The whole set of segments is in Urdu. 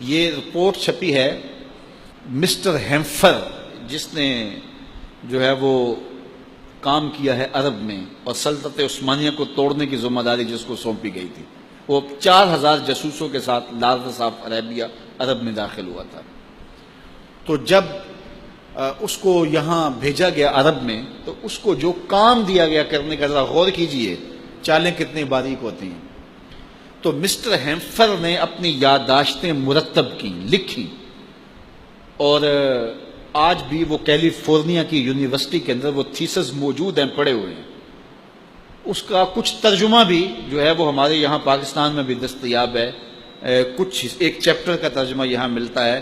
یہ رپورٹ چھپی ہے مسٹر ہیمفر، جس نے جو ہے وہ کام کیا ہے عرب میں اور سلطنت عثمانیہ کو توڑنے کی ذمہ داری جس کو سونپی گئی تھی، وہ 4000 جاسوسوں کے ساتھ لارڈس آف عربیہ عرب میں داخل ہوا تھا۔ تو جب اس کو یہاں بھیجا گیا عرب میں، تو اس کو جو کام دیا گیا کرنے کا، ذرا غور کیجئے چالیں کتنی باریک ہوتی ہیں۔ تو مسٹر ہیمفر نے اپنی یادداشتیں مرتب کی، لکھی، اور آج بھی وہ کیلیفورنیا کی یونیورسٹی کے اندر وہ تھیسس موجود ہیں، پڑے ہوئے ہیں۔ اس کا کچھ ترجمہ بھی جو ہے وہ ہمارے یہاں پاکستان میں بھی دستیاب ہے، کچھ ایک چیپٹر کا ترجمہ یہاں ملتا ہے۔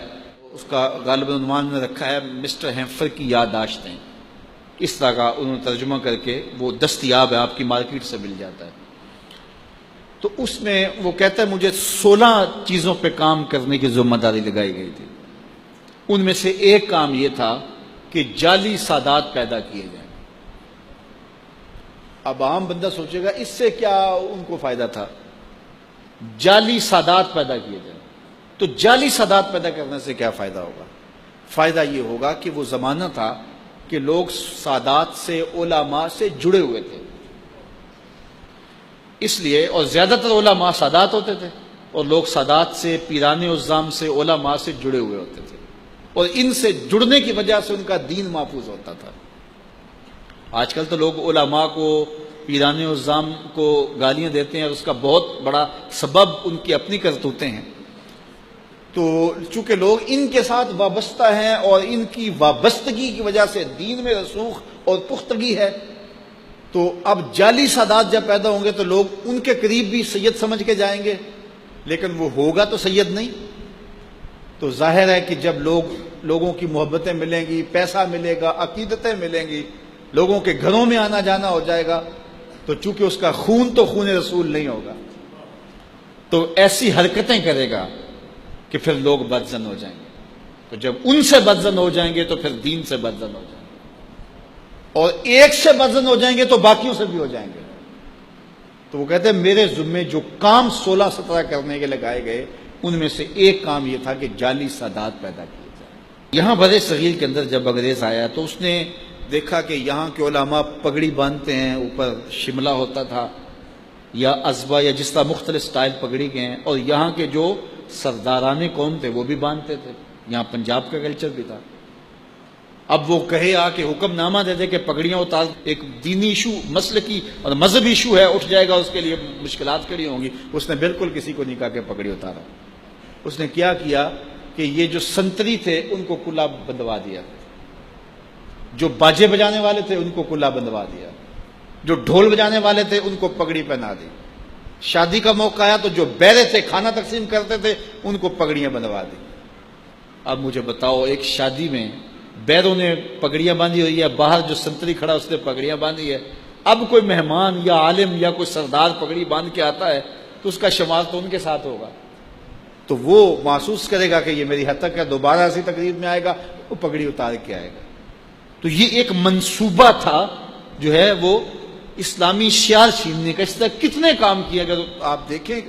اس کا غالباً عنوان نے رکھا ہے مسٹر ہیمفر کی یادداشتیں، اس طرح کا انہوں نے ترجمہ کر کے وہ دستیاب ہے، آپ کی مارکیٹ سے مل جاتا ہے۔ تو اس میں وہ کہتا ہے مجھے 16 چیزوں پہ کام کرنے کی ذمہ داری لگائی گئی تھی۔ ان میں سے ایک کام یہ تھا کہ جعلی سادات پیدا کیے جائیں۔ اب عام بندہ سوچے گا اس سے کیا ان کو فائدہ تھا؟ جعلی سادات پیدا کیے جائیں تو جعلی سادات پیدا کرنے سے کیا فائدہ ہوگا؟ فائدہ یہ ہوگا کہ وہ زمانہ تھا کہ لوگ سادات سے، علماء سے جڑے ہوئے تھے، اس لیے، اور زیادہ تر علماء سادات ہوتے تھے، اور لوگ سادات سے، پیران عظام سے، علماء سے جڑے ہوئے ہوتے تھے، اور ان سے جڑنے کی وجہ سے ان کا دین محفوظ ہوتا تھا۔ آج کل تو لوگ علماء کو، پیران عظام کو گالیاں دیتے ہیں، اور اس کا بہت بڑا سبب ان کی اپنی کرتوتیں ہیں۔ تو چونکہ لوگ ان کے ساتھ وابستہ ہیں اور ان کی وابستگی کی وجہ سے دین میں رسوخ اور پختگی ہے، تو اب جعلی سادات جب پیدا ہوں گے تو لوگ ان کے قریب بھی سید سمجھ کے جائیں گے، لیکن وہ ہوگا تو سید نہیں۔ تو ظاہر ہے کہ جب لوگوں کی محبتیں ملیں گی، پیسہ ملے گا، عقیدتیں ملیں گی، لوگوں کے گھروں میں آنا جانا ہو جائے گا، تو چونکہ اس کا خون تو خون رسول نہیں ہوگا، تو ایسی حرکتیں کرے گا کہ پھر لوگ بدظن ہو جائیں گے۔ تو جب ان سے بدظن ہو جائیں گے تو پھر دین سے بدظن ہو جائیں گے، اور ایک سے بدظن ہو جائیں گے تو باقیوں سے بھی ہو جائیں گے۔ تو وہ کہتے ہیں میرے ذمے جو کام 16-17 کرنے کے لگائے گئے، ان میں سے ایک کام یہ تھا کہ جعلی سادات پیدا کیے جائیں۔ یہاں بر صغیر کے اندر جب انگریز آیا تو اس نے دیکھا کہ یہاں کے علماء پگڑی باندھتے ہیں، اوپر شملہ ہوتا تھا یا ازبا یا جس طرح مختلف سٹائل پگڑی کے ہیں، اور یہاں کے جو سرداران قوم تھے وہ بھی باندھتے تھے، یہاں پنجاب کا کلچر بھی تھا۔ اب وہ کہے آ کے حکم نامہ دے دے کہ پگڑیاں اتار، ایک دینی ایشو، مسلکی اور مذہبی ایشو ہے، اٹھ جائے گا، اس کے لیے مشکلات کھڑی ہوں گی۔ اس نے بالکل کسی کو نہیں کہا کہ پگڑی اتارا۔ اس نے کیا کیا کہ یہ جو سنتری تھے ان کو کلا بندوا دیا، جو باجے بجانے والے تھے ان کو کلا بندوا دیا، جو ڈھول بجانے والے تھے ان کو پگڑی پہنا دی۔ شادی کا موقع آیا تو جو بیرے تھے، کھانا تقسیم کرتے تھے، ان کو پگڑیاں بندوا دی۔ اب مجھے بتاؤ، ایک شادی میں بیروں نے پگڑیاں باندھی ہوئی ہے، باہر جو سنتری کھڑا اس نے پگڑیاں باندھی ہے، اب کوئی مہمان یا عالم یا کوئی سردار پگڑی باندھ کے آتا ہے تو اس کا شمار تو ان کے ساتھ ہوگا، تو وہ محسوس کرے گا کہ یہ میری حد تک ہے، دوبارہ ایسی تقریب میں آئے گا وہ پگڑی اتار کے آئے گا۔ تو یہ ایک منصوبہ تھا جو ہے وہ اسلامی شعار چھیننے کا۔ اس طرح کتنے کام کیے، اگر آپ دیکھیں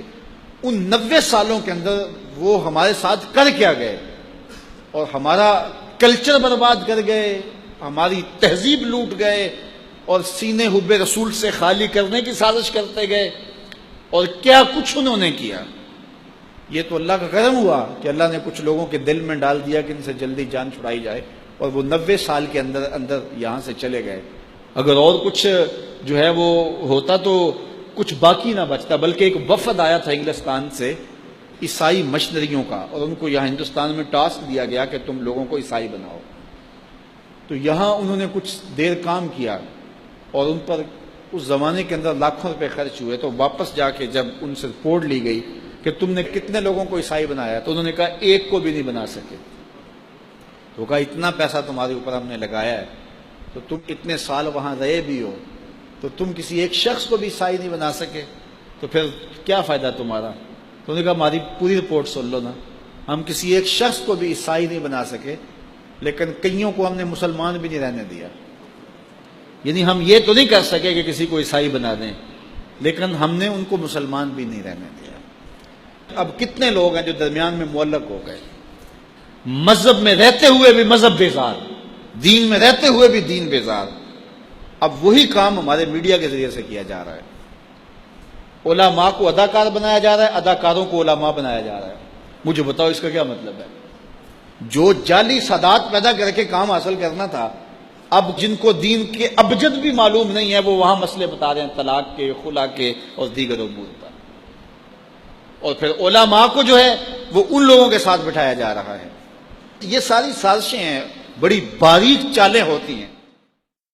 ان 90 سالوں کے اندر وہ ہمارے ساتھ کر کیا گئے، اور ہمارا کلچر برباد کر گئے، ہماری تہذیب لوٹ گئے، اور سینے حب رسول سے خالی کرنے کی سازش کرتے گئے، اور کیا کچھ انہوں نے کیا۔ یہ تو اللہ کا کرم ہوا کہ اللہ نے کچھ لوگوں کے دل میں ڈال دیا کہ ان سے جلدی جان چھڑائی جائے، اور وہ 90 سال کے اندر یہاں سے چلے گئے۔ اگر اور کچھ جو ہے وہ ہوتا تو کچھ باقی نہ بچتا، بلکہ ایک وفد آیا تھا انگلستان سے عیسائی مشنریوں کا، اور ان کو یہاں ہندوستان میں ٹاسک دیا گیا کہ تم لوگوں کو عیسائی بناؤ۔ تو یہاں انہوں نے کچھ دیر کام کیا، اور ان پر اس زمانے کے اندر لاکھوں روپے خرچ ہوئے۔ تو واپس جا کے جب ان سے رپورٹ لی گئی کہ تم نے کتنے لوگوں کو عیسائی بنایا، تو انہوں نے کہا ایک کو بھی نہیں بنا سکے۔ تو کہا اتنا پیسہ تمہارے اوپر ہم نے لگایا ہے، تو تم اتنے سال وہاں رہے بھی ہو، تو تم کسی ایک شخص کو بھی عیسائی نہیں بنا سکے، تو پھر کیا فائدہ تمہارا؟ تو انہوں نے کہا ہماری پوری رپورٹ سن لو نا، ہم کسی ایک شخص کو بھی عیسائی نہیں بنا سکے، لیکن کئیوں کو ہم نے مسلمان بھی نہیں رہنے دیا۔ یعنی ہم یہ تو نہیں کر سکے کہ کسی کو عیسائی بنا دیں، لیکن ہم نے ان کو مسلمان بھی نہیں رہنے دیا۔ اب کتنے لوگ ہیں جو درمیان میں معلق ہو گئے، مذہب میں رہتے ہوئے بھی مذہب بیزار، دین میں رہتے ہوئے بھی دین بیزار۔ اب وہی کام ہمارے میڈیا کے ذریعے سے کیا جا رہا ہے، علماء کو اداکار بنایا جا رہا ہے، اداکاروں کو علماء بنایا جا رہا ہے۔ مجھے بتاؤ اس کا کیا مطلب ہے؟ جو جعلی سادات پیدا کر کے کام حاصل کرنا تھا، اب جن کو دین کے ابجد بھی معلوم نہیں ہے وہ وہاں مسئلے بتا رہے ہیں طلاق کے، خلا کے اور دیگر امور پر، اور پھر علماء کو جو ہے وہ ان لوگوں کے ساتھ بٹھایا جا رہا ہے۔ یہ ساری سازشیں ہیں، بڑی باریک چالیں ہوتی ہیں۔